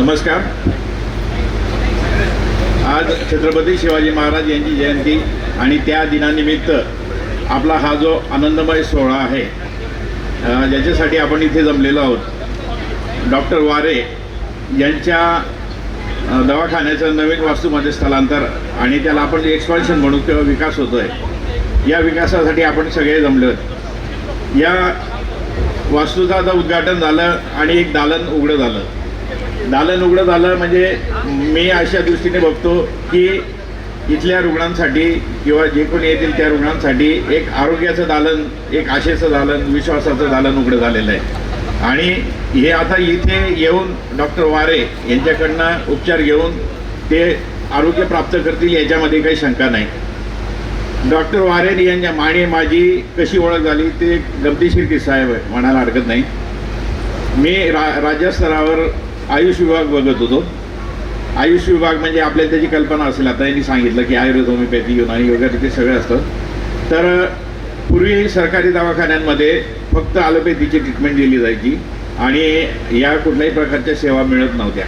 नमस्कार। आज छत्रपती शिवाजी महाराज यांची जयंती आणि त्या दिनानिमित्त आपला हा जो आनंदमय सोहळा आहे, ज्याच्यासाठी आपण इथे जमलेलो आहोत। डॉक्टर वारे यांच्या दवाखान्याचं नवीन वास्तूमध्ये स्थलांतर आणि त्याला आपण एक्सपान्शन म्हणू किंवा विकास होतो आहे, या विकासासाठी आपण सगळे जमले होते। या वास्तूचं आता उद्घाटन झालं आणि एक दालन उघडं झालं। दालन उघडं झालं म्हणजे मी अशा दृष्टीने बघतो की इथल्या रुग्णांसाठी किंवा जे कोणी येतील त्या रुग्णांसाठी एक आरोग्याचं दालन, एक आशेचं दालन, विश्वासाचं दालन उघडं झालेलं आहे। आणि हे आता इथे येऊन डॉक्टर वारे यांच्याकडनं उपचार घेऊन ते आरोग्य प्राप्त करतील याच्यामध्ये काही शंका नाही। डॉक्टर वारे यांच्या माझी कशी ओळख झाली ते एक गमतीशीर किस्सा आहे, म्हणायला हरकत नाही। मी राज्यस्तरावर आयुष विभाग बघत होतो। आयुष विभाग म्हणजे आपल्याला त्याची कल्पना असेल, आता यांनी सांगितलं की आयुर्वेद, होमिओपॅथी, युनानी वगैरे ते सगळे असतं। तर पूर्वी सरकारी दवाखान्यांमध्ये फक्त ॲलोपॅथीची ट्रीटमेंट दिली जायची आणि या कुठल्याही प्रकारच्या सेवा मिळत नव्हत्या।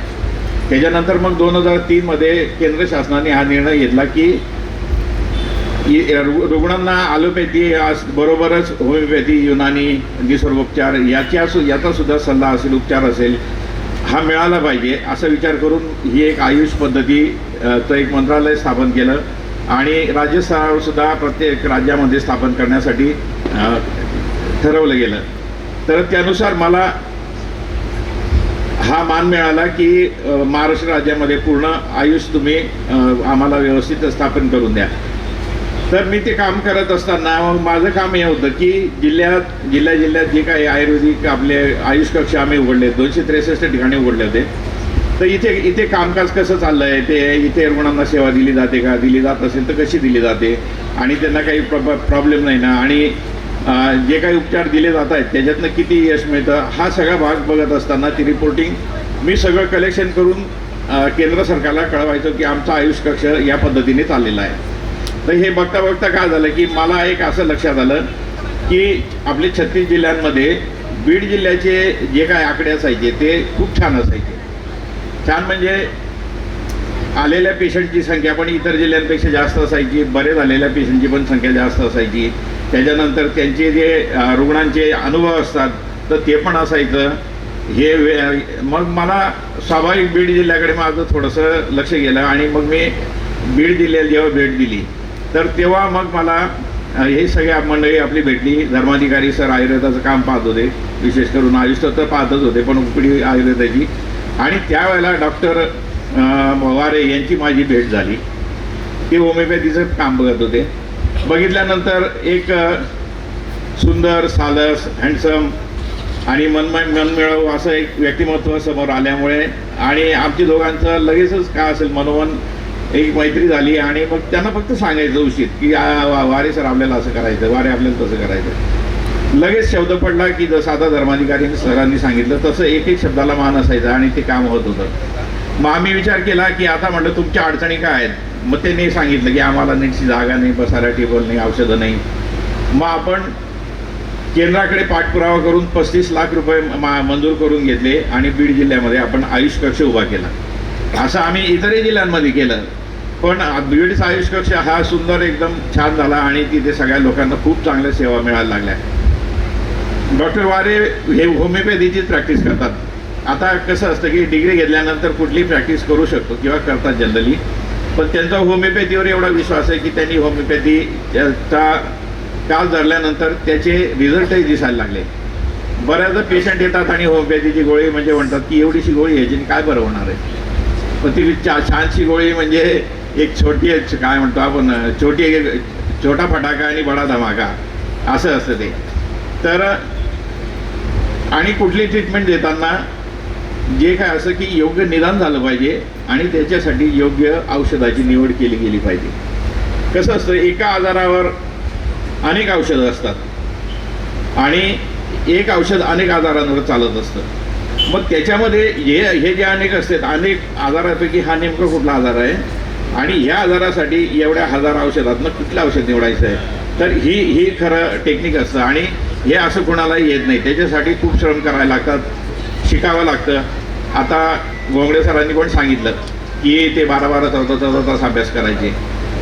त्याच्यानंतर मग 2003 मध्ये केंद्र शासनाने हा निर्णय घेतला की रुग्णांना ॲलोपॅथी बरोबरच होमिओपॅथी, युनानी, निसर्गोपचार याचा सुद्धा सल्ला असेल, उपचार असेल, हा मिळाला पाहिजे असा विचार करून ही एक आयुष पद्धतीचं एक मंत्रालय स्थापन केलं आणि राज्यस्तरावर सुद्धा प्रत्येक राज्यामध्ये स्थापन करण्यासाठी ठरवलं गेलं। तर त्यानुसार मला हा मान मिळाला की महाराष्ट्र राज्यामध्ये पूर्ण आयुष तुम्ही आम्हाला व्यवस्थित स्थापन करून द्या। तर मी ते काम करत असताना मग माझं काम हे होतं की जिल्ह्यात जे काही आयुर्वेदिक आपले आयुष कक्ष आम्ही उघडले, 263 ठिकाणी उघडले होते। तर इथे कामकाज कसं चाललं आहे, ते इथे रुग्णांना सेवा दिली जाते का, दिली जात असेल तर कशी दिली जाते आणि त्यांना काही प्रॉब्लेम नाही ना, आणि जे काही उपचार दिले जात आहेत त्याच्यातनं किती यश मिळतं, हा सगळा भाग बघत असताना ती रिपोर्टिंग मी सगळं कलेक्शन करून केंद्र सरकारला कळवायचं की आमचा आयुष कक्ष या पद्धतीने चाललेला आहे। तर हे बघता बघता काय झालं की मला एक असं लक्षात आलं की आपले 36 जिल्ह्यांमध्ये बीड जिल्ह्याचे जे काय आकडे असायचे ते खूप छान असायचे। छान म्हणजे आलेल्या पेशंटची संख्या पण इतर जिल्ह्यांपेक्षा जास्त असायची, बरे झालेल्या पेशंटची पण संख्या जास्त असायची। त्याच्यानंतर त्यांचे जे रुग्णांचे अनुभव असतात तर ते पण असायचं। मग मला स्वाभाविक बीड जिल्ह्याकडे माझं थोडंसं लक्ष गेलं आणि मग मी बीड जिल्ह्याला जेव्हा भेट दिली तर तेव्हा मग मला हे सगळ्या मंडळी आपली भेटली। धर्माधिकारी सर आयुर्वेदाचं काम पाहत होते, विशेष करून आयुष तर पाहतच होते पण उपडी आयुर्वेदाची, आणि त्यावेळेला डॉक्टर वारे यांची माझी भेट झाली। ते होमिओपॅथीचं काम बघत होते। बघितल्यानंतर एक सुंदर, सालस, हँडसम आणि मनमिळावू असं एक व्यक्तिमत्व समोर आल्यामुळे आणि आमची दोघांचं लगेचच काय असेल मनोमन एक मैत्री झाली आणि मग त्यांना फक्त सांगायचं उचित की वारे सर आपल्याला असं करायचं, वारे आपल्याला तसं करायचं। लगेच शब्द पडला की जसं आता धर्माधिकारी सरांनी सांगितलं तसं एक शब्दाला मान असायचा आणि ते काम होत होतं। मग आम्ही विचार केला की आता म्हटलं तुमच्या अडचणी काय आहेत? मग त्यांनी सांगितलं की आम्हाला नीटची जागा नाही, बसायला टेबल नाही, औषधं नाही। मग आपण केंद्राकडे पाठपुरावा करून 35 लाख रुपये मंजूर करून घेतले आणि बीड जिल्ह्यामध्ये आपण आयुष कक्ष उभा केला। असं आम्ही इतरही जिल्ह्यांमध्ये केलं, पण बीडचा आयुष कक्ष हा सुंदर एकदम छान झाला आणि तिथे सगळ्या लोकांना खूप चांगल्या सेवा मिळायला लागल्या। डॉक्टर वारे हे होमिओपॅथीचीच प्रॅक्टिस करतात। आता कसं असतं की डिग्री घेतल्यानंतर कुठली प्रॅक्टिस करू शकतो किंवा करतात जनरली, पण त्यांचा होमिओपॅथीवर एवढा विश्वास आहे की त्यांनी होमिओपॅथीचा काल धरल्यानंतर त्याचे रिझल्टही दिसायला लागले। बऱ्याचदा पेशंट येतात आणि होमिओपॅथीची गोळी म्हणजे म्हणतात की एवढीशी गोळी ह्याची काय बरं होणार आहे, पण ती छानशी गोळी म्हणजे एक छोटी काय म्हणतो आपण छोटा फटाका आणि बडा धमाका असं असतं ते। तर आणि कुठली ट्रीटमेंट देताना जे काय असं की योग्य निदान झालं पाहिजे आणि त्याच्यासाठी योग्य औषधाची निवड केली गेली पाहिजे। कसं असतं एका आजारावर अनेक औषधं असतात आणि एक औषध अनेक आजारांवर चालत असतं। मग त्याच्यामध्ये हे जे अनेक असतात, अनेक आजारापैकी हा नेमका कुठला आजार आहे आणि ह्या आजारासाठी एवढ्या हजार औषधातनं कुठलं औषध निवडायचं आहे, तर ही खरं टेक्निक असतं आणि हे असं कोणालाही येत नाही। त्याच्यासाठी खूप श्रम करायला लागतात, शिकावं लागतं। आता गोंगडे सरांनी पण सांगितलं की ते 12-12, 14-14 तास अभ्यास करायचे.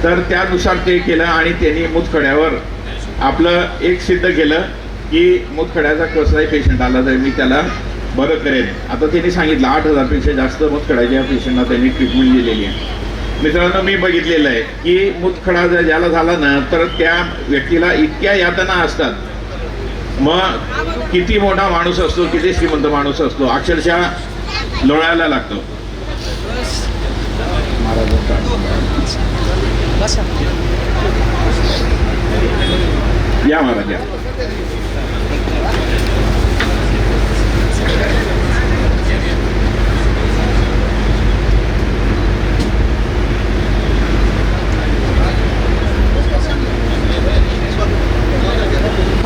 तर त्यानुसार ते केलं आणि त्यांनी मुतखड्यावर आपलं एक सिद्ध केलं की मुतखड्याचा कसलाही पेशंट आला तर मी त्याला बरं करेन. आता त्यांनी सांगितलं 8,000पेक्षा जास्त मुतखड्याच्या पेशंटना त्यांनी ट्रीटमेंट दिलेली आहे. मित्रांनो, मी बघितलेलं आहे की मुतखडा जर ज्याला झाला ना तर त्या व्यक्तीला इतक्या यातना असतात. मग किती मोठा माणूस असतो, किती श्रीमंत माणूस असतो, अक्षरशः लोळायला लागतो. या महाराज या.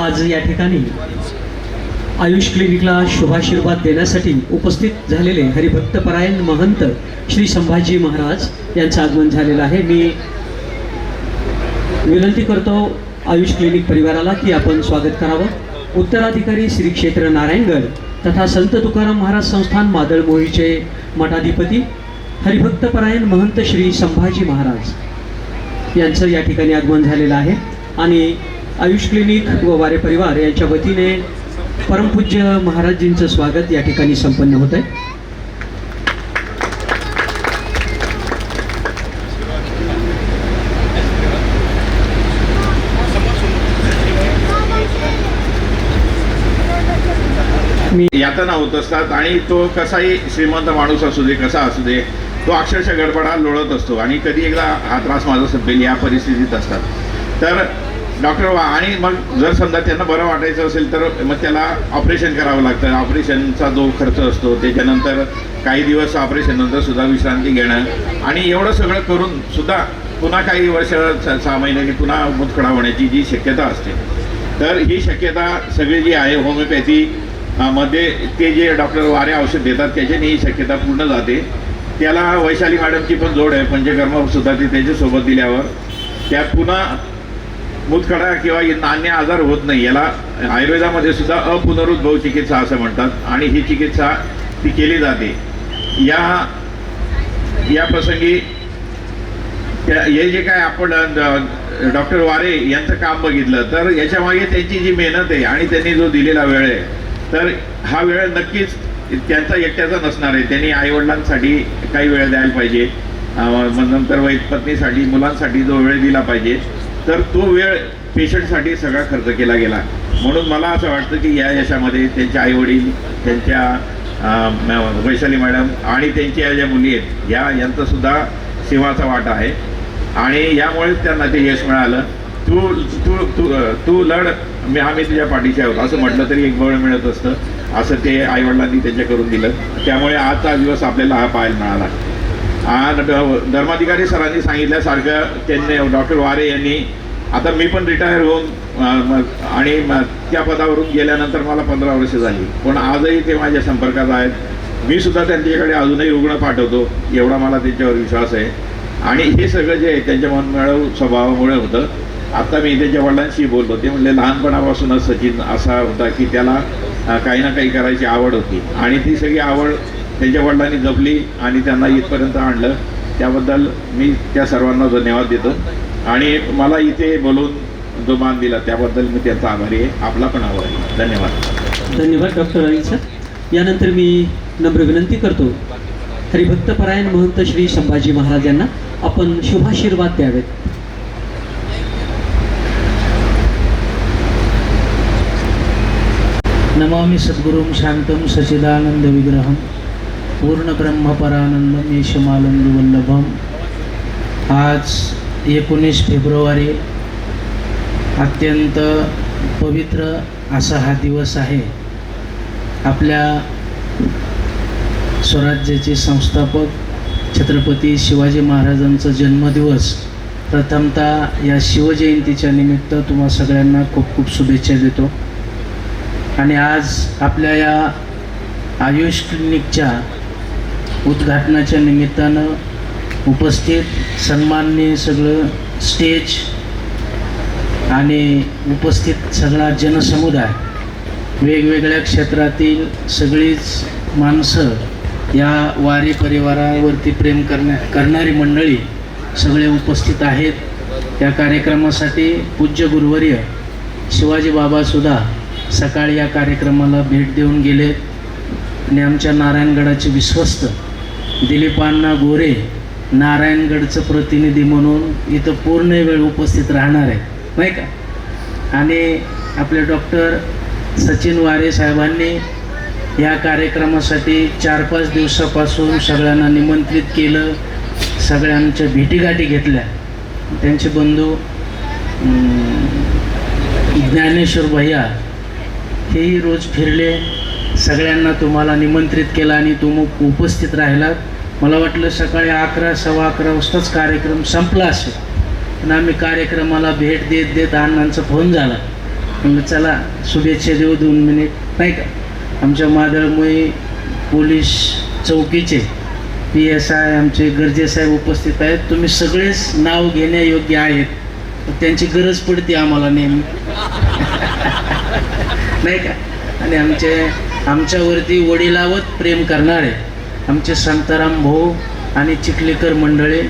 आज या ठिकाणी आयुष क्लिनिकला शुभाशीर्वाद देण्यासाठी उपस्थित झालेले हरिभक्तपरायण महंत श्री संभाजी महाराज यांचं आगमन झालेलं आहे. मी विनंती करतो आयुष क्लिनिक परिवाराला की आपण स्वागत करावं. उत्तराधिकारी श्री क्षेत्र नारायणगड तथा संत तुकाराम महाराज संस्थान मादळमोहीचे मठाधिपती हरिभक्तपरायण महंत श्री संभाजी महाराज यांचं या ठिकाणी आगमन झालेलं आहे. आणि आयुष क्लिनिक व वारे परिवार यांच्या वतीने परमपूज्य महाराजजींचं स्वागत या ठिकाणी संपन्न होत आहे. यातना होत असतात आणि तो कसाही श्रीमंत माणूस असू दे, कसा असू दे, तो अक्षरशः गडबडा लोळत असतो आणि कधी एकदा हा त्रास माझा संपेल या परिस्थितीत असतात. तर डॉक्टर आणि मग जर समजा त्यांना बरं वाटायचं असेल तर मग त्याला ऑपरेशन करावं लागतं. ऑपरेशनचा जो खर्च असतो, त्याच्यानंतर काही दिवस ऑपरेशननंतर सुद्धा विश्रांती घेणं आणि एवढं सगळं करून सुद्धा पुन्हा काही वर्ष 6 महिन्यांनी पुन्हा मुतखडा होण्याची जी शक्यता असते. तर ही शक्यता सगळी जी आहे होमिओपॅथी मध्ये ते जे डॉक्टर वारे औषध देतात त्याच्याने ही शक्यता पूर्ण जाते. त्याला वैशाली मॅडमची पण जोड आहे. पंचकर्म सुद्धा ती त्याच्यासोबत दिल्यावर त्यात पुन्हा मुतखडा किंवा अन्य आजार होत नाही. याला आयुर्वेदामध्ये सुद्धा अपुनरुद्भव चिकित्सा असं म्हणतात आणि ही चिकित्सा ती केली जाते. या प्रसंगी हे जे काय आपण डॉक्टर वारे यांचं काम बघितलं तर याच्यामागे त्यांची जी मेहनत आहे आणि त्यांनी जो दिलेला वेळ आहे, तर हा वेळ नक्कीच त्यांचा एकट्याचा नसणार आहे. त्यांनी आईवडिलांसाठी काही वेळ द्यायला पाहिजे, नंतर पत्नीसाठी, मुलांसाठी जो वेळ दिला पाहिजे, तर तो वेळ पेशंटसाठी सगळा खर्च केला गेला. म्हणून मला असं वाटतं की या यशामध्ये त्यांचे आईवडील, त्यांच्या वैशाली मॅडम आणि त्यांच्या ज्या मुली आहेत यांचासुद्धा सिंहाचा वाटा आहे आणि यामुळेच त्यांना ते यश मिळालं. तू लढ, आम्ही तुझ्या पाठीशी आहोत असं म्हटलं तरी एक बळ मिळत असतं. असं ते आईवडिलांनी त्यांच्या करून दिलं. त्यामुळे आजचा दिवस आपल्याला हा पाहायला मिळाला. धर्माधिकारी सरांनी सांगितल्यासारखं त्यांनी डॉक्टर वारे यांनी, आता मी पण रिटायर होऊन आणि त्या पदावरून गेल्यानंतर मला 15 वर्ष झाली, पण आजही ते माझ्या संपर्कात आहेत. मी सुद्धा त्यांच्याकडे अजूनही रुग्ण पाठवतो, एवढा मला त्यांच्यावर विश्वास आहे. आणि हे सगळं जे आहे त्यांच्या मनमिळावू स्वभावामुळे होतं. आता मी त्यांच्या वडिलांशी बोललो, ते म्हणले लहानपणापासूनच सचिन असा होता की त्याला काही ना काही करायची आवड होती आणि ती सगळी आवड त्यांच्या वडिलांनी जपली आणि त्यांना इथपर्यंत आणलं. त्याबद्दल मी त्या सर्वांना धन्यवाद देतो आणि मला इथे बोलून जो मान दिला त्याबद्दल मी त्यांचा आभारी आहे. आपला पण आभारी आहे. धन्यवाद. धन्यवाद डॉक्टर अनिल सर. यानंतर मी नम्र विनंती करतो हरिभक्तपरायण महंत श्री संभाजी महाराज यांना आपण शुभाशीर्वाद द्यावेत. नमामि सद्गुरुं शांतं सच्चिदानंद विग्रहं पूर्ण ब्रह्मपरानंदं येशमानंदवल्लभं. आज 19 फेब्रुवारी अत्यंत पवित्र असा हा दिवस आहे. आपल्या स्वराज्याचे संस्थापक छत्रपती शिवाजी महाराजांचा जन्मदिवस. प्रथमतः या शिवजयंतीच्या निमित्त तुम्हा सगळ्यांना खूप खूप शुभेच्छा देतो. आणि आज आपल्या या आयुष क्लिनिकच्या उद्घाटनाच्या निमित्तानं उपस्थित सन्माननीय सगळं स्टेज आणि उपस्थित सगळा जनसमुदाय, वेगवेगळ्या क्षेत्रातील सगळीच माणसं या वारी परिवारावरती प्रेम करणारी मंडळी सगळे उपस्थित आहेत। या कार्यक्रमासाठी पूज्य गुरुवर्य शिवाजी बाबासुद्धा सकाळी या कार्यक्रमाला भेट देऊन गेलेत आणि आमच्या नारायणगडाचे विश्वस्त दिलीपांना गोरे नारायणगडचं प्रतिनिधी म्हणून इथं पूर्ण वेळ उपस्थित राहणार आहे, नाही का? आणि आपले डॉक्टर सचिन वारे साहेबांनी या कार्यक्रमासाठी 4-5 दिवसापासून सगळ्यांना निमंत्रित केलं, सगळ्यांच्या भेटीगाठी घेतल्या। त्यांचे बंधू ज्ञानेश्वर भैया हेही रोज फिरले, सगळ्यांना तुम्हाला निमंत्रित केलं आणि तुम्ही उपस्थित राहिलात। मला वाटलं सकाळी 11, 11:15 वाजताच कार्यक्रम संपला असेल, पण आम्ही कार्यक्रमाला भेट देत देत अण्णांचा फोन झाला, म्हणलं चला शुभेच्छा देऊ 2 मिनिट, नाही का? आमच्या मादळमुळे पोलीस चौकीचे PSI आमचे गर्जे साहेब उपस्थित आहेत। तुम्ही सगळेच नाव घेण्यायोग्य आहेत, त्यांची गरज पडते आम्हाला नेहमी नाही का? आणि आमच्यावरती वडिलावत प्रेम करणारे आमचे शांताराम भाऊ आणि चिखलीकर मंडळी,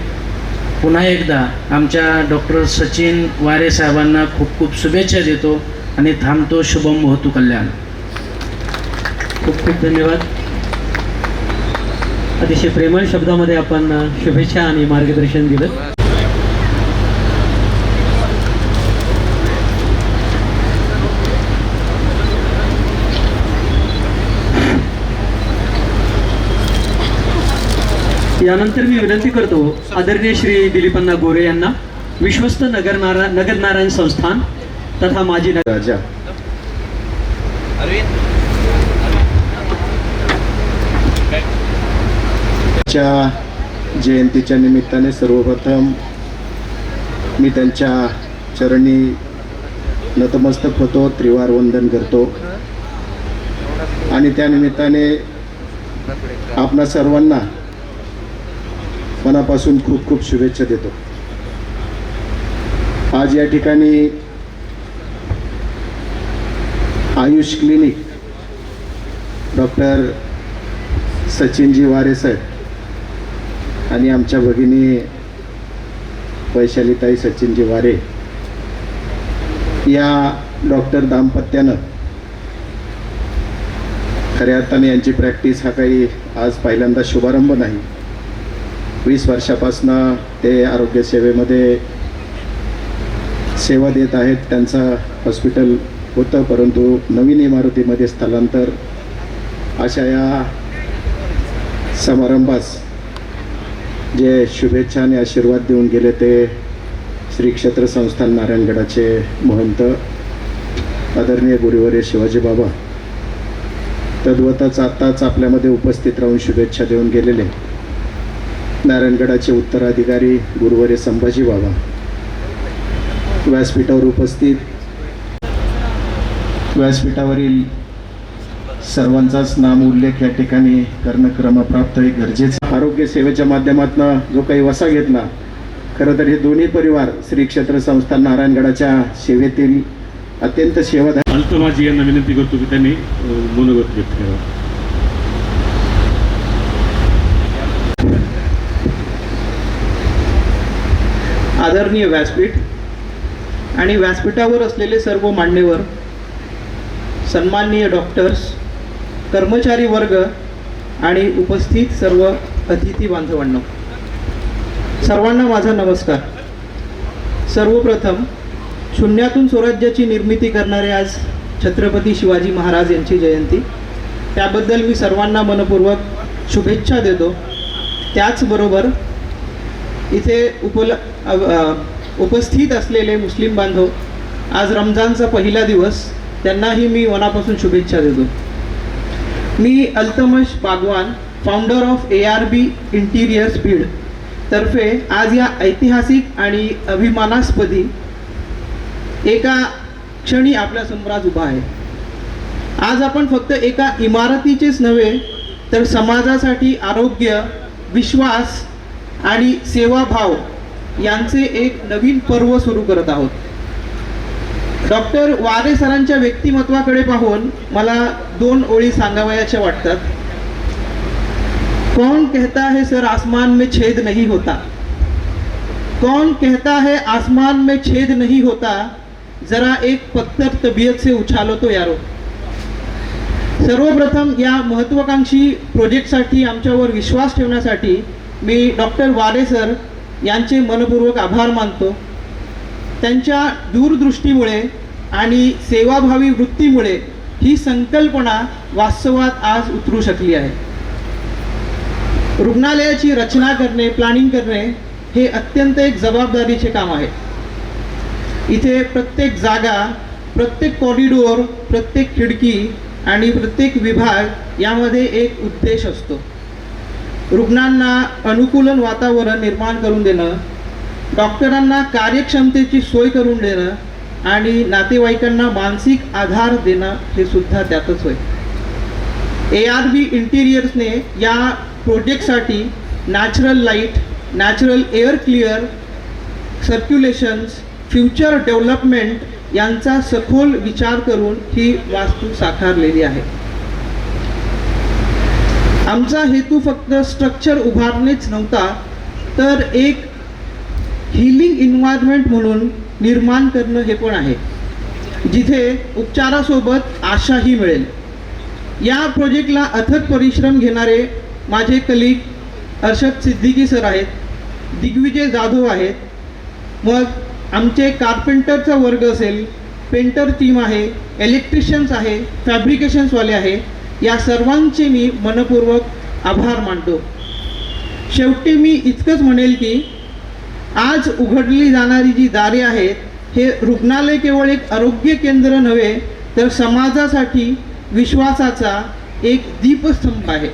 पुन्हा एकदा आमच्या डॉक्टर सचिन वारे साहेबांना खूप खूप शुभेच्छा देतो आणि थांबतो। शुभम भवतु कल्याण। खूप खूप धन्यवाद। अतिशय प्रेमळ शब्दामध्ये आपण शुभेच्छा आणि मार्गदर्शन दिलं। यानंतर मी विनंती करतो आदरणीय श्री दिलीपण्णा गोरे यांना विश्वस्त नगरनारायण संस्थान तथा माजी राजा च्या जयंतीच्या निमित्ताने सर्वप्रथम मी त्यांच्या चरणी नतमस्तक होतो, त्रिवार वंदन करतो आणि त्या निमित्ताने आपणा सर्वांना मनापासून खूप खूप शुभेच्छा देतो। आज या ठिकाणी आयुष क्लिनिक डॉक्टर सचिनजी वारे साहेब आणि आमच्या भगिनी वैशालीताई सचिनजी वारे या डॉक्टर दाम्पत्यानं खऱ्या अर्थाने यांची प्रॅक्टिस हा काही आज पहिल्यांदा शुभारंभ नाही। 20 वर्षापासून ते आरोग्य सेवेमध्ये सेवा देत आहेत। त्यांचं हॉस्पिटल होतं, परंतु नवीन इमारतीमध्ये स्थलांतर अशा या समारंभास जे शुभेच्छा आणि आशीर्वाद देऊन गेले ते श्री क्षेत्र संस्थान नारायणगडाचे महंत आदरणीय गुरुवर्य शिवाजी बाबा, तद्वतच आत्ताच आपल्यामध्ये उपस्थित राहून शुभेच्छा देऊन गेलेले नारायणगडाचे उत्तराधिकारी गुरुवर्य संभाजी बाबा, व्यासपीठावर उपस्थित व्यासपीठावरील सर्वांचाच नाम उल्लेख या ठिकाणी करणं क्रमप्राप्त हे गरजेचं। आरोग्य सेवेच्या माध्यमातून जो काही वसा घेतला, खरं तर हे दोन्ही परिवार श्री क्षेत्र संस्थान नारायणगडाच्या सेवेतील अत्यंत सेवाधारी। अल्तमाजी यांना विनंती करतो की त्यांनी मनोगत व्यक्त करावं। आदरणीय व्यासपीठ आणि व्यासपीठावर असलेले सर्व मान्यवर, सन्माननीय डॉक्टर्स, कर्मचारी वर्ग आणि उपस्थित सर्व अतिथी बांधवांनो, सर्वांना माझा नमस्कार। सर्वप्रथम शून्यातून स्वराज्याची निर्मिती करणारे आज छत्रपती शिवाजी महाराज यांची जयंती, त्याबद्दल मी सर्वांना मनपूर्वक शुभेच्छा देतो। त्याचबरोबर इथे उपस्थित असलेले मुस्लिम बांधव, आज रमजानचा पहिला दिवस, त्यांनाही मी मनापासून शुभेच्छा देतो। मी Altamash Bagwan, founder of ARB interiors Beed तर्फे आज या ऐतिहासिक आणि अभिमानास्पदी एका क्षणी आपल्या समोर उभा आहे। आज आपण फक्त एका इमारतीचेच नव्हे तर समाजासाठी आरोग्य, विश्वास आणि सेवाभाव यांचे एक नवीन पर्व सुरू करत आहोत। डॉक्टर वारे सरांच्या व्यक्तिमत्वाकडे पाहून मला 2 ओळी सांगावयाच्या वाटतात। कौन कहता है सर आसमान में छेद नहीं होता, कौन कहता है आसमान में छेद नहीं होता, जरा एक पत्थर तबीयत से उछालो तो यारो. सर्वप्रथम या महत्त्वाकांक्षी प्रोजेक्टसाठी आमच्यावर विश्वास ठेवण्यासाठी मी डॉक्टर वारे सर यांचे मनपूर्वक आभार मानतो. त्यांच्या दूरदृष्टीमुळे आणि सेवाभावी वृत्तीमुळे ही संकल्पना वास्तवात आज उतरू शकली आहे. रुग्णालयाची रचना करणे, प्लॅनिंग करणे हे अत्यंत एक जबाबदारीचे काम आहे. इथे प्रत्येक जागा, प्रत्येक कॉरिडोर, प्रत्येक खिडकी आणि प्रत्येक विभाग यामध्ये एक उद्देश असतो. रुग्णांना अनुकूलन वातावरण निर्माण करून देणं, डॉक्टरांना कार्यक्षमतेची सोय करून देणं आणि नातेवाईकांना मानसिक आधार देणं हे सुद्धा त्यातच होय. ARB इंटिरियर्सने या प्रोजेक्टसाठी natural light, natural air clear circulations, future development यांचा सखोल विचार करून ही वास्तू साकारलेली आहे. आमचा हेतू फक्त स्ट्रक्चर उभारणेच नव्हता, तर एक हिलिंग एन्व्हायरमेंट म्हणून निर्माण करणं हे पण आहे, जिथे उपचारासोबत आशाही मिळेल. या प्रोजेक्टला अथक परिश्रम घेणारे माझे कलीग अर्षद सिद्दीकी सर आहेत, दिग्विजय जाधव आहेत, मग आमचे कार्पेंटरचा वर्ग असेल, पेंटर टीम आहे, इलेक्ट्रिशियन्स आहे, फॅब्रिकेशन्सवाले आहे, या सर्वांचे मी मनपूर्वक आभार मानतो. शेवटी मी इतकंच म्हणेल की आज उघडली जाणारी जी दारे आहेत, हे रुग्णालय केवळ एक आरोग्य केंद्र नव्हे, तर समाजासाठी विश्वासाचा एक दीपस्तंभ आहे.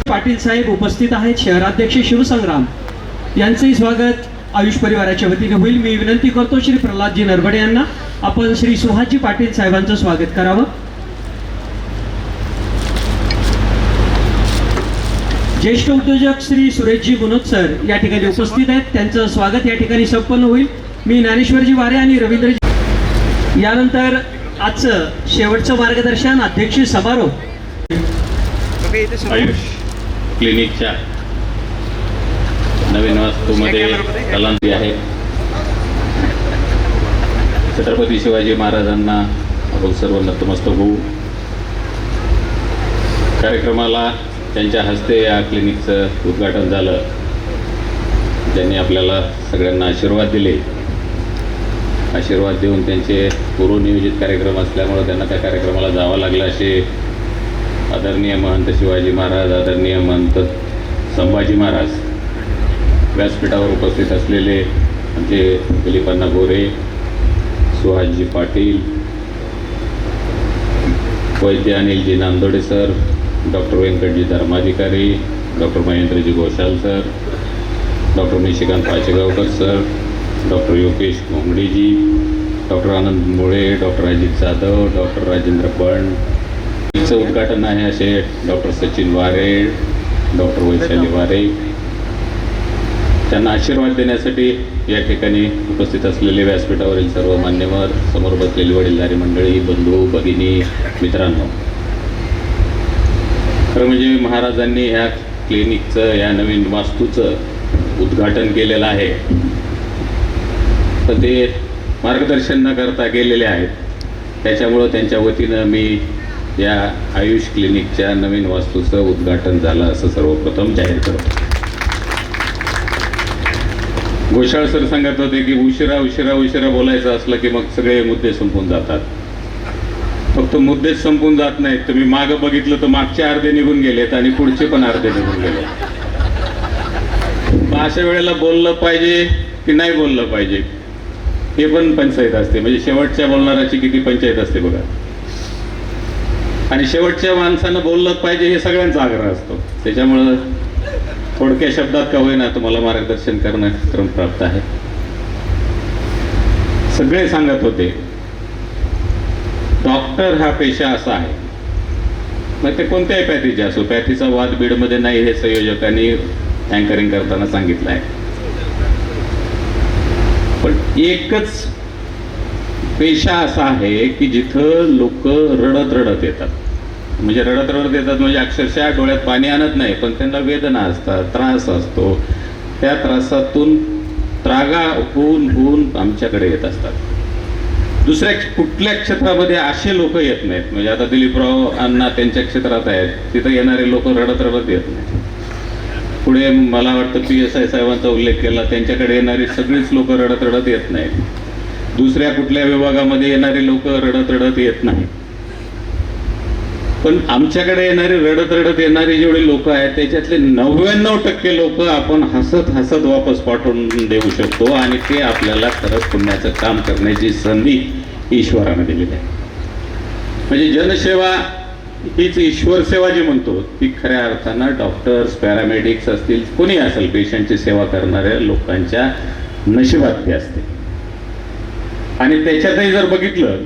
पाटील साहेब उपस्थित आहेत. शहराध्यक्ष शिवसंग्राम यांचंही स्वागत आयुष परिवाराच्या वतीने होईल. मी विनंती करतो श्री प्रल्हादजी नरबडे यांना आपण श्री सुहासजी पाटील साहेबांचं स्वागत करावं. ज्येष्ठ उद्योजक श्री सुरेशजी गुणोत सर या ठिकाणी उपस्थित आहेत. त्यांचं स्वागत या ठिकाणी संपन्न होईल. मी ज्ञानेश्वरजी वारे आणि रवींद्रजी. यानंतर आजचं शेवटचं मार्गदर्शन, अध्यक्षीय समारोह. आयुष क्लिनिकच्या नवीन वास्तूमध्ये कलांती आहे. छत्रपती शिवाजी महाराजांना आपण सर्व नतमस्तक होऊ. कार्यक्रमाला त्यांच्या हस्ते या क्लिनिकचं उद्घाटन झालं. त्यांनी आपल्याला सगळ्यांना आशीर्वाद दिले. आशीर्वाद देऊन त्यांचे पूर्वनियोजित कार्यक्रम असल्यामुळं त्यांना त्या कार्यक्रमाला जावं लागलं. असे आदरणीय महंत शिवाजी महाराज, आदरणीय महंत संभाजी महाराज, व्यासपीठावर उपस्थित असलेले आमचे Dilipanna Gore, Suhasji Patil, Vaidya Anilji Nandode sir, doctor Vyankatji Dharmadhikari, doctor Mahendraji Ghoshal sir, doctor Nishikant Pachegaonkar sir, doctor Yogesh Ghongadiji, doctor Anand Mule, doctor Ajit Jadhav, doctor Rajendra Band. चं उद्घाटन आहे असे डॉक्टर सचिन वारे, डॉक्टर वैशाली वारे. त्यांना आशीर्वाद देण्यासाठी या ठिकाणी उपस्थित असलेले व्यासपीठावरील सर्व मान्यवर, समोर बसलेली वडीलधारी मंडळी, बंधू भगिनी, मित्रांनो. खरं म्हणजे महाराजांनी ह्या क्लिनिकचं, या नवीन वास्तूचं उद्घाटन केलेलं आहे, तर ते मार्गदर्शन न करता गेलेले आहेत. त्याच्यामुळं त्यांच्या वतीनं मी या आयुष क्लिनिकच्या नवीन वास्तूचं उद्घाटन झालं असं सर्वप्रथम जाहीर करतो. घोषाळ सर सांगत होते की उशिरा बोलायचं असलं की मग सगळे मुद्दे संपून जातात. फक्त मुद्देच संपून जात नाहीत. तुम्ही मागं बघितलं तर मागचे अर्धे निघून गेलेत आणि पुढचे पण अर्धे निघून गेले. मग अशा वेळेला बोललं पाहिजे की नाही बोललं पाहिजे हे पण पंचायत असते. म्हणजे शेवटच्या बोलणाऱ्याची किती पंचायत असते बघा. आणि शेवटच्या माणसानं बोललं पाहिजे हे सगळ्यांचा आग्रह असतो. त्याच्यामुळं थोडक्या शब्दात का होईना तुम्हाला मार्गदर्शन करणं क्रमप्राप्त आहे. सगळे सांगत होते डॉक्टर हा पेशा असा आहे, मग ते कोणत्याही पॅथीचे असो. पॅथीचा वाद बीडमध्ये नाही हे संयोजकांनी अँकरिंग करताना सांगितलं आहे. पण एकच पेशा असा आहे की जिथं लोक रडत येतात. म्हणजे रडत रडत येतात, म्हणजे अक्षरशः डोळ्यात पाणी आणत नाही, पण त्यांना वेदना असतात, त्रास असतो. त्या त्रासातून त्रागा होऊन होऊन आमच्याकडे येत असतात. दुसऱ्या कुठल्या क्षेत्रामध्ये असे लोक येत नाहीत. म्हणजे आता दिलीपराव अण्णा त्यांच्या क्षेत्रात आहेत, तिथं येणारे लोक रडत रडत येत नाहीत. पुढे मला वाटतं PSI साहेबांचा उल्लेख केला, त्यांच्याकडे येणारी सगळीच लोक रडत रडत येत नाहीत. दुसऱ्या कुठल्या विभागामध्ये येणारे लोक रडत रडत येत नाहीत. पण आमच्याकडे येणारे रडत रडत येणारे जेवढे लोक आहेत त्याच्यातले 99% लोक आपण हसत हसत वापस पाठवून देऊ शकतो, आणि ते आपल्याला खरंच पुण्याचं काम करण्याची संधी ईश्वराने दिलेली आहे. म्हणजे जनसेवा हीच ईश्वर सेवा जी म्हणतो ती खऱ्या अर्थानं डॉक्टर्स, पॅरामेडिक्स असतील, कोणी असेल, पेशंटची सेवा करणाऱ्या लोकांच्या नशिबात ती असते. आणि त्याच्यातही जर बघितलं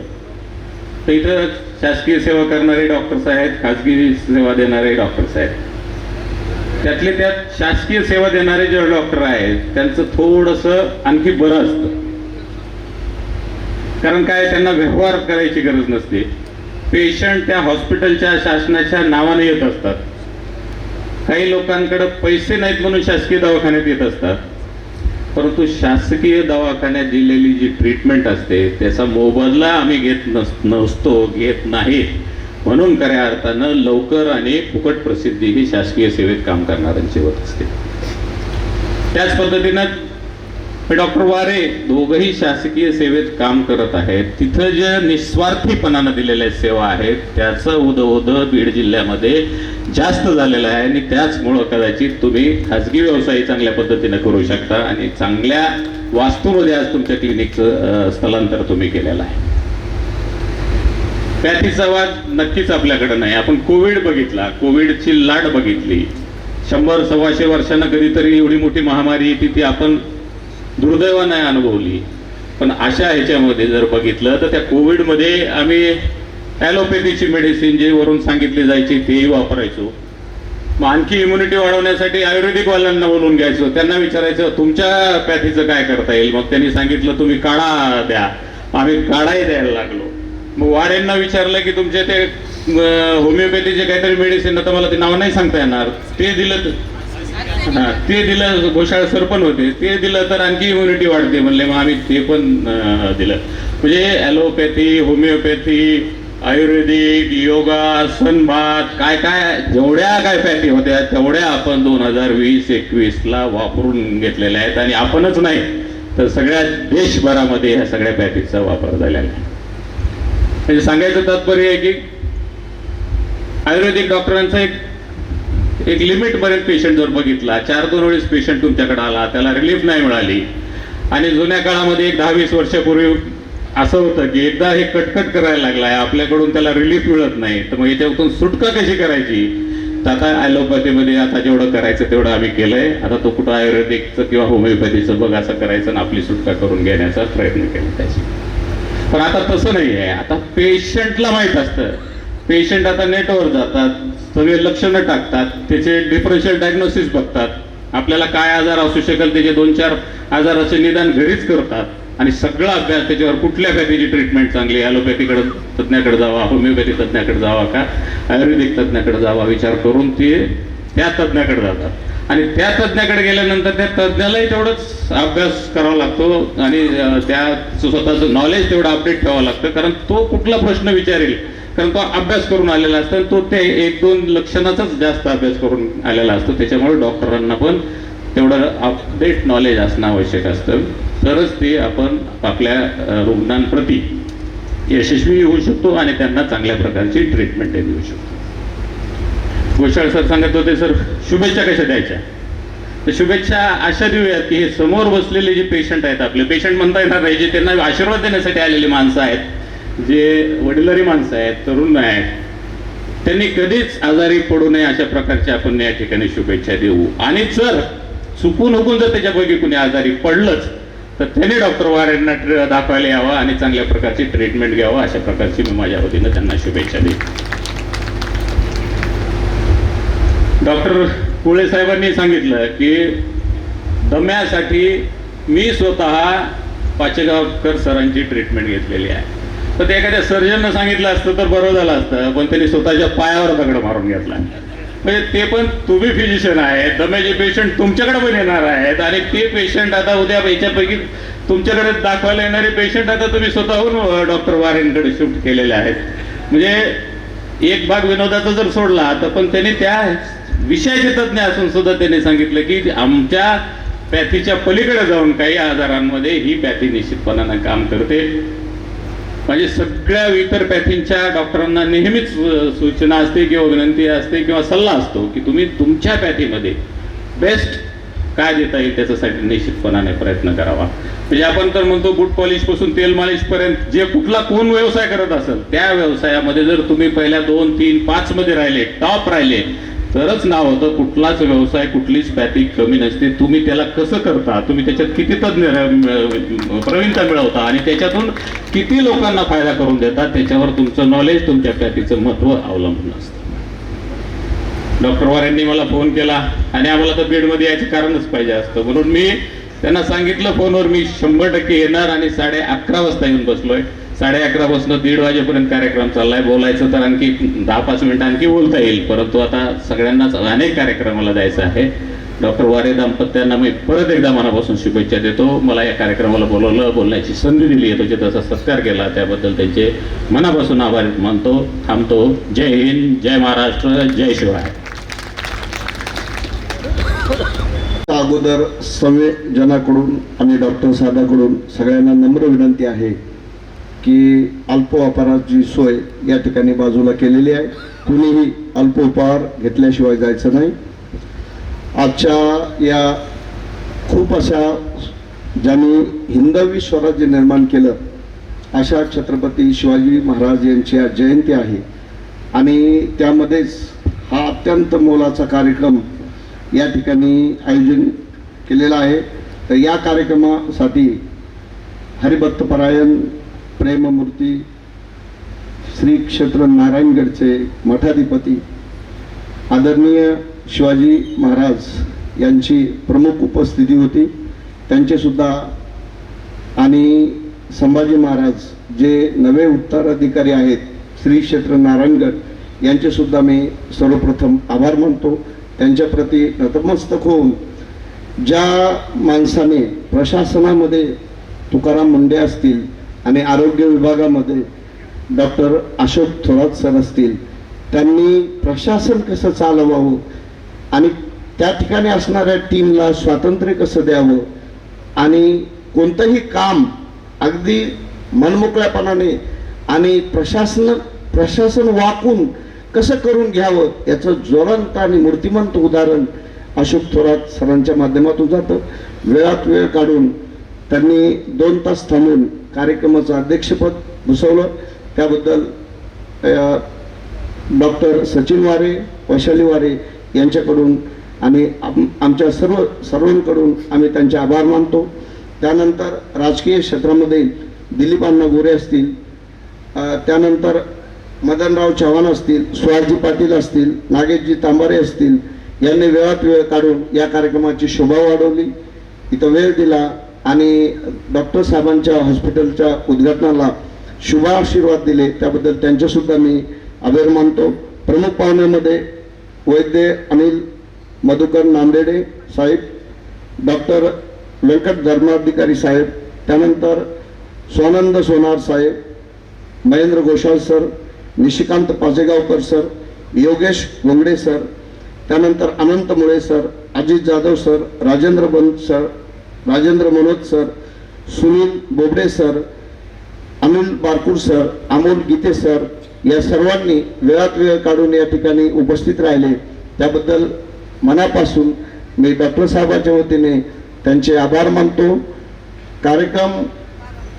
तर इथं शासकीय सेवा करणारे डॉक्टर्स आहेत, खाजगी सेवा देणारे डॉक्टर्स आहेत. त्यातले त्यात शासकीय सेवा देणारे जे डॉक्टर आहेत त्यांचं थोडंसं आणखी बरं असतं. कारण काय, त्यांना व्यवहार करायची गरज नसते. पेशंट त्या हॉस्पिटलच्या, शासनाच्या नावाने येत असतात. काही लोकांकडे पैसे नाहीत म्हणून शासकीय दवाखान्यात येत असतात, परंतु शासकीय दवाखान्यात दिलेली जी ट्रीटमेंट असते त्याचा मोबदला आम्ही घेत नाहीत. म्हणून खऱ्या अर्थानं लवकर आणि फुकट प्रसिद्धी ही शासकीय सेवेत काम करणाऱ्यांची होत असते. त्याच पद्धतीनं डॉक्टर वारे दोघंही शासकीय सेवेत काम करत आहेत. तिथं जे निस्वार्थीपणानं दिलेल्या सेवा आहेत त्याचं उद बीड जिल्ह्यामध्ये जास्त झालेलं आहे, आणि त्याचमुळं कदाचित तुम्ही खाजगी व्यवसाय चांगल्या पद्धतीनं करू शकता, आणि चांगल्या वास्तूमध्ये आज तुमच्या क्लिनिकचं स्थलांतर तुम्ही केलेलं आहे. पॅथीचा वाद नक्कीच आपल्याकडे नाही. आपण कोविड बघितला, कोविडची लाट बघितली. 100-125 वर्षांना कधीतरी एवढी मोठी महामारी येते ती आपण दुर्दैवाने अनुभवली. पण अशा ह्याच्यामध्ये जर बघितलं तर त्या कोविडमध्ये आम्ही ॲलोपॅथीची मेडिसिन जे वरून सांगितली जायची तेही वापरायचो. मग आणखी इम्युनिटी वाढवण्यासाठी आयुर्वेदिक वाल्यांना बोलून घ्यायचो, त्यांना विचारायचं तुमच्या पॅथीचं काय करता येईल. मग त्यांनी सांगितलं तुम्ही काढा द्या. आम्ही काढाही द्यायला लागलो. मग वाऱ्यांना विचारलं की तुमचे ते होमिओपॅथीचे काहीतरी मेडिसिन, आता मला ते नाव नाही सांगता येणार, ते दिलं. हां, ते दिलं. घोषाळ सर पण होते, ते दिलं तर आणखी इम्युनिटी वाढते म्हणले. मग आम्ही ते पण दिलं. म्हणजे ॲलोपॅथी, होमिओपॅथी, आयुर्वेदिक, योगा, सनबाथ, काय काय जेवढ्या काय पॅथी होत्या तेवढ्या आपण 2020-21ला वापरून घेतलेल्या आहेत. आणि आपणच नाही तर सगळ्या देशभरामध्ये ह्या सगळ्या पॅथीचा वापर झालेला आहे. म्हणजे सांगायचं तात्पर्य आहे की आयुर्वेदिक डॉक्टरांचा एक लिमिटपर्यंत पेशंट जर बघितला, 4-2 वेळेस पेशंट तुमच्याकडे आला, त्याला रिलीफ नाही मिळाली. आणि जुन्या काळामध्ये 10-20 वर्षापूर्वी असं होतं की एकदा हे कटकट करायला लागलाय, आपल्याकडून त्याला रिलीफ मिळत नाही, तर मग याच्यातून सुटका कशी करायची. तर आता ॲलोपॅथीमध्ये आता जेवढं करायचं तेवढं आम्ही केलंय. आता तो कुठं आयुर्वेदिकचं किंवा होमिओपॅथीचं बघ असं करायचं आणि आपली सुटका करून घेण्याचा प्रयत्न केला त्याची. पण आता तसं नाही आहे. आता पेशंटला माहीत असतं. पेशंट आता नेटवर जातात, सगळे लक्षणं टाकतात, त्याचे डिफरन्शियल डायग्नोसिस बघतात, आपल्याला काय आजार असू शकेल त्याचे 2-4 आजाराचे निदान घरीच करतात, आणि सगळा अभ्यास त्याच्यावर कुठल्या पॅथीची ट्रीटमेंट चांगली, ॲलोपॅथीकडे तज्ज्ञाकडे जावा, होमिओपॅथी तज्ज्ञाकडे जावा का आयुर्वेदिक तज्ज्ञाकडे जावा विचार करून ते त्या तज्ज्ञाकडे जातात. आणि त्या तज्ज्ञाकडे गेल्यानंतर त्या तज्ज्ञालाही तेवढंच अभ्यास करावा लागतो, आणि त्या स्वतःचं नॉलेज तेवढं अपडेट ठेवावं लागतं. कारण तो कुठला प्रश्न विचारेल, कारण तो अभ्यास करून आलेला असतो, तो ते 1-2 लक्षणाचाच जास्त अभ्यास करून आलेला असतो. त्याच्यामुळे डॉक्टरांना पण तेवढं अपडेट नॉलेज असणं आवश्यक असतं, तरच ते आपण आपल्या रुग्णांप्रती यशस्वी होऊ शकतो आणि त्यांना चांगल्या प्रकारची ट्रीटमेंट देऊ शकतो. घोषाळ सर सांगत होते, सर शुभेच्छा कशा द्यायच्या. तर शुभेच्छा अशा देऊयात की हे समोर बसलेले जे पेशंट आहेत, आपले पेशंट म्हणता येणार नाही, जे त्यांना आशीर्वाद देण्यासाठी आलेली माणसं आहेत, जे वडिलारी माणसं आहेत, तरुण आहेत, त्यांनी कधीच आजारी पडू नये अशा प्रकारचे आपण या ठिकाणी शुभेच्छा देऊ. आणि जर चुकून जर त्याच्यापैकी कुणी आजारी पडलंच तर त्याने डॉक्टर वारेंना दाखवायला यावं आणि चांगल्या प्रकारची ट्रीटमेंट घ्यावं, अशा प्रकारची मी माझ्या वतीनं त्यांना शुभेच्छा देईन. डॉक्टर कुळे साहेबांनी सांगितलं की दम्यासाठी मी स्वतः पाचेगावकर सरांची ट्रीटमेंट घेतलेली आहे. तर ते एखाद्या सर्जननं सांगितलं असतं तर बरं झालं असतं, पण त्यांनी स्वतःच्या पायावर दगड मारून घेतला. म्हणजे ते पण तुम्ही फिजिशियन आहेत, दम्याचे पेशंट तुमच्याकडे पण येणार आहेत आणि ते पेशंट आता उद्या याच्यापैकी तुमच्याकडे दाखवायला येणारे पेशंट आता तुम्ही स्वतःहून डॉक्टर वारेंकडे शिफ्ट केलेले आहेत. म्हणजे एक भाग विनोदाचा जर सोडला तर पण त्यांनी त्या विषयाचे तज्ज्ञ असून सुद्धा त्यांनी सांगितलं की आमच्या पॅथीच्या पलीकडे जाऊन काही आजारांमध्ये ही पॅथी निश्चितपणानं काम करते. म्हणजे सगळ्या इतर पॅथींच्या डॉक्टरांना नेहमीच सूचना असते किंवा विनंती असते किंवा सल्ला असतो की तुम्ही तुमच्या पॅथीमध्ये बेस्ट काय देता येईल त्याच्यासाठी निश्चितपणाने प्रयत्न करावा. म्हणजे आपण तर म्हणतो बूट पॉलिशपासून तेल मालिशपर्यंत जे कुठला कोण व्यवसाय करत असेल त्या व्यवसायामध्ये जर तुम्ही पहिल्या 2, 3, 5 मध्ये राहिले, टॉप राहिले, तरच नाव होतं. कुठलाच व्यवसाय कुठलीच पॅथी कमी नसते. तुम्ही त्याला कसं करता, तुम्ही त्याच्यात किती तज्ञ प्रवीणता मिळवता आणि त्याच्यातून किती लोकांना फायदा करून देतात त्याच्यावर तुमचं नॉलेज, तुमच्या पॅथीचं महत्त्व अवलंबून असतं. डॉक्टर वारेंनी मला फोन केला आणि आम्हाला तर बीडमध्ये यायचं कारणच पाहिजे असतं, म्हणून मी त्यांना सांगितलं फोनवर मी 100% येणार आणि 11:30 वाजता येऊन बसलोय. 11:30 पासून 1:30 वाजेपर्यंत कार्यक्रम चाललाय. बोलायचं तर आणखी 10-5 मिनिटं आणखी बोलता येईल, परंतु आता सगळ्यांनाच अनेक कार्यक्रमाला जायचं आहे. डॉक्टर वारे दाम्पत्यांना मी परत एकदा मनापासून शुभेच्छा देतो. मला या कार्यक्रमाला बोलवलं, बोलण्याची संधी दिली, त्याचे तसा सत्कार केला, त्याबद्दल त्यांचे मनापासून आभार मानतो. थांबतो. जय हिंद, जय महाराष्ट्र, जय शिवराय. अगोदर संवेदनाकडून आणि डॉक्टर साहेबांकडून सगळ्यांना नम्र विनंती आहे की अल्पोपहाराची सोय या ठिकाणी बाजूला केलेली आहे. कुणीही अल्पोपहार घेतल्याशिवाय जायचं नाही. आजच्या या खूप अशा ज्यांनी हिंदवी स्वराज्य निर्माण केलं अशा छत्रपती शिवाजी महाराज यांची आज जयंती आहे आणि त्यामध्येच हा अत्यंत मोलाचा कार्यक्रम या ठिकाणी आयोजन केलेलं आहे. तर या कार्यक्रमासाठी हरिभक्तपरायण प्रेममूर्ती श्री क्षेत्र नारायणगडचे मठाधिपती आदरणीय शिवाजी महाराज यांची प्रमुख उपस्थिती होती. त्यांचे सुद्धा आणि संभाजी महाराज जे नवे उत्तराधिकारी आहेत श्री क्षेत्र नारायणगड यांचे सुद्धा मी सर्वप्रथम आभार मानतो. त्यांच्याप्रती नतमस्तक होऊन ज्या माणसाने प्रशासनामध्ये तुकाराम मुंडे असतील आणि आरोग्य विभागामध्ये डॉक्टर अशोक थोरात सर असतील, त्यांनी प्रशासन कसं चालवावं आणि त्या ठिकाणी असणाऱ्या टीमला स्वातंत्र्य कसं द्यावं आणि कोणतंही काम अगदी मनमोकळ्यापणाने आणि प्रशासन वाकून कसं करून घ्यावं याचं ज्वलंत आणि मूर्तिमंत उदाहरण अशोक थोरात सरांच्या माध्यमातून जातं. वेळात वेळ काढून त्यांनी 2 तास थांबून कार्यक्रमाचं अध्यक्षपद भूषवलं. त्याबद्दल डॉक्टर सचिन वारे, वैशाली वारे यांच्याकडून आणि आमच्या सर्वांकडून आम्ही त्यांचे आभार मानतो. त्यानंतर राजकीय क्षेत्रामध्ये दिलीपांना गोरे असतील, त्यानंतर मदनराव चव्हाण असतील, सुहासजी पाटील असतील, नागेशजी तांबारे असतील, यांनी वेळात वेळ काढून या कार्यक्रमाची शोभा वाढवली, इथं वेळ दिला आणि डॉक्टर साहेबांच्या हॉस्पिटलच्या उद्घाटनाला शुभ आशीर्वाद दिले. त्याबद्दल त्यांचेसुद्धा मी आभार मानतो. प्रमुख पाहुण्यामध्ये वैद्य अनिल मधुकर नांदेडे साहेब, डॉक्टर व्यंकट धर्माधिकारी साहेब, त्यानंतर स्वानंद सोनार साहेब, Mahendra Ghoshal sir, Nishikant Pajegaonkar sir, Yogesh Gongade sir, त्यानंतर Anant Mule sir, Ajit Jadhav sir, Rajendra Band sir, Rajendra Manoj sir, Sunil Bobde sir, Anil Barkur sir, Amol Gite sir, या सर्वांनी वेळात वेळ काढून या ठिकाणी उपस्थित राहिले. त्याबद्दल मनापासून मी डॉक्टर साहेबांच्या वतीने त्यांचे आभार मानतो. कार्यक्रम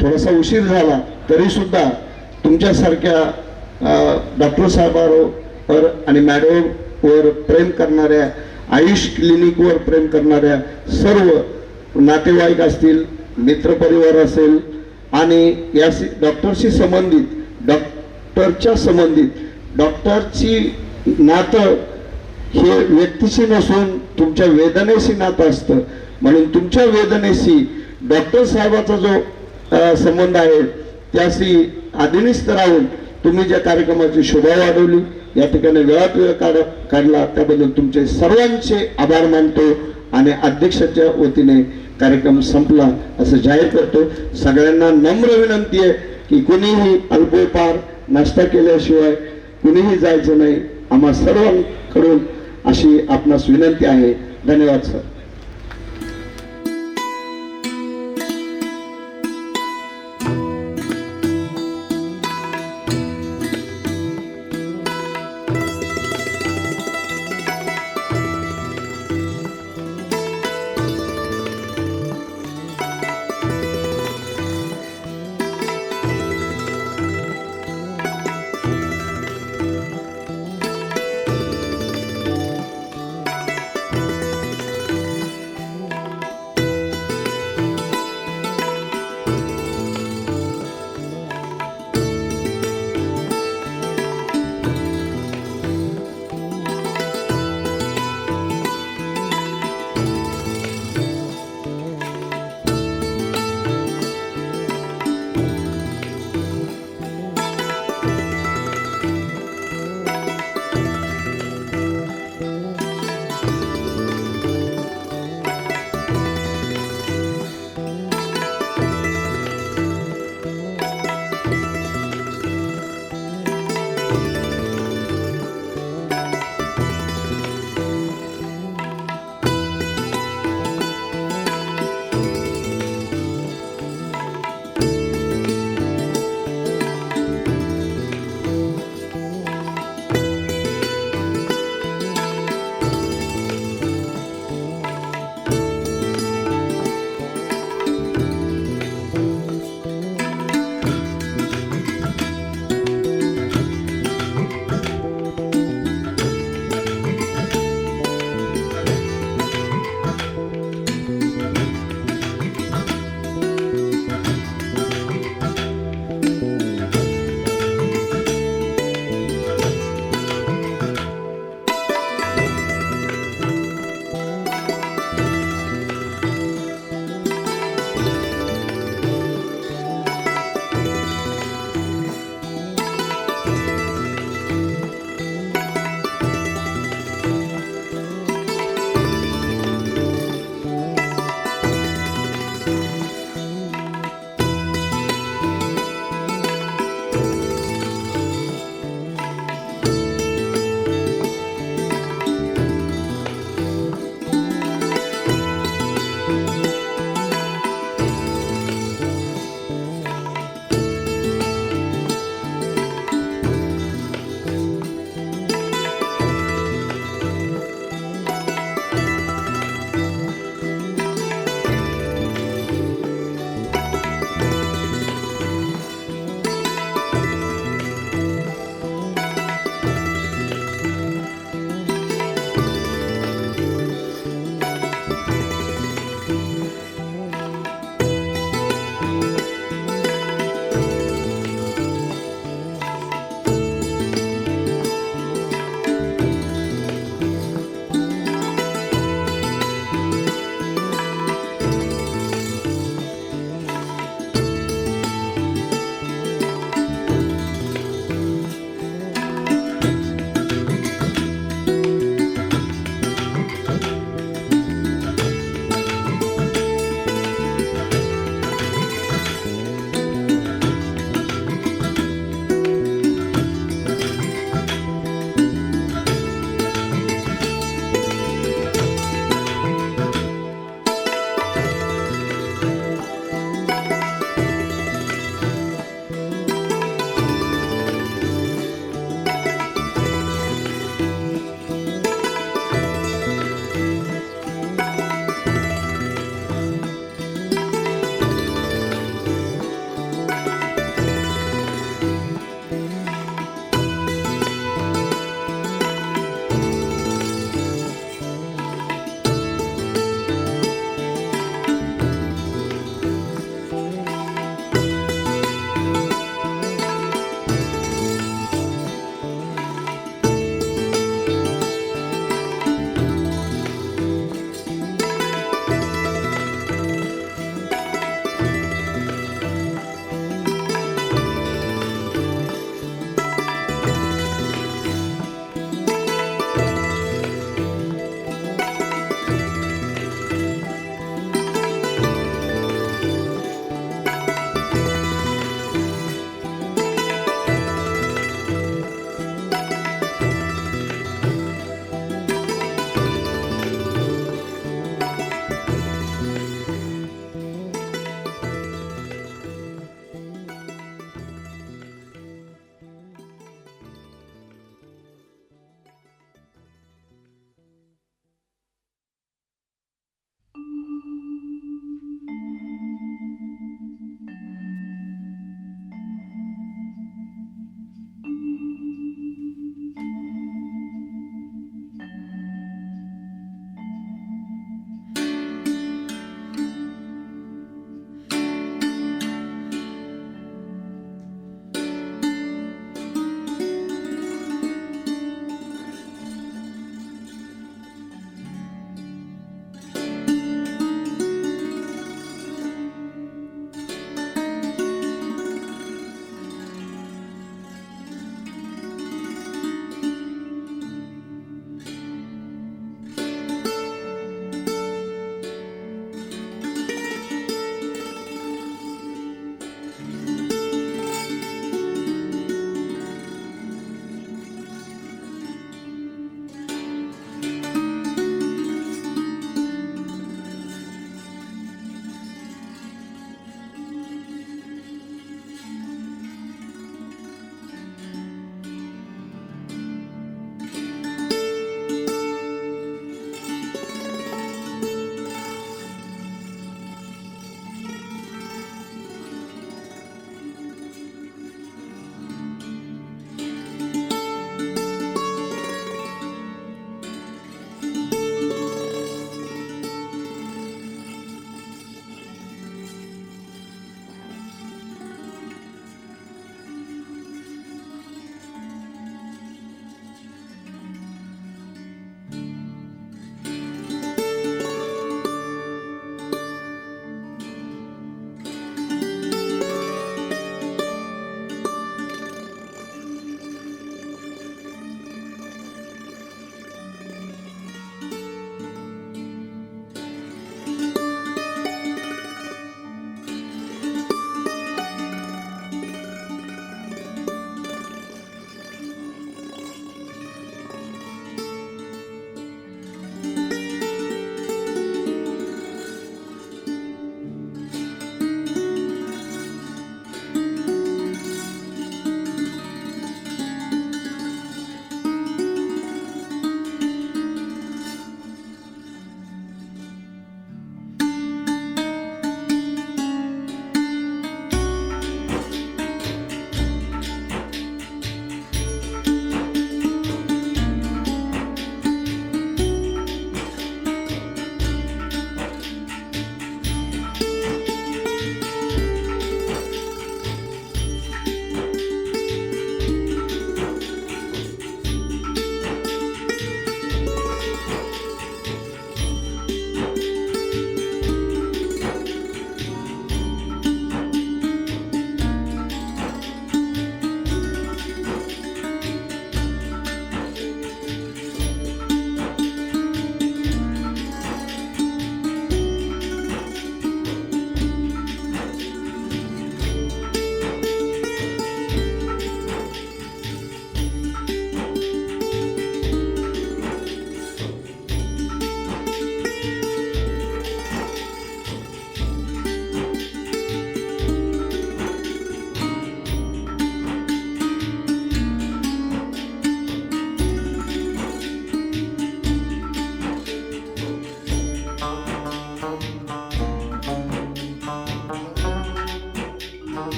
थोडासा उशीर झाला तरीसुद्धा तुमच्यासारख्या डॉक्टर साहेबांवर आणि मॅडमवर प्रेम करणाऱ्या, आयुष क्लिनिकवर प्रेम करणाऱ्या सर्व नातेवाईक असतील, मित्रपरिवार असेल आणि याशी डॉक्टरशी संबंधित, डॉक्टरच्या संबंधित, डॉक्टरची नातं हे व्यक्तीशी नसून तुमच्या वेदनेशी नातं असतं. म्हणून तुमच्या वेदनेशी डॉक्टर साहेबाचा जो संबंध आहे त्याशी आधीनिस्त राहून तुम्ही ज्या कार्यक्रमाची शोभा वाढवली, या ठिकाणी वेळात वेळ काढला त्याबद्दल तुमचे सर्वांचे आभार मानतो आणि अध्यक्षाच्या वतीने कार्यक्रम संपला असं जाहीर करतो. सगळ्यांना नम्र विनंती आहे की कुणीही अल्पोपार नाश्ता केल्याशिवाय कुणीही जायचं नाही. आम्हा सर्वांकडून अशी आपणास विनंती आहे. धन्यवाद सर.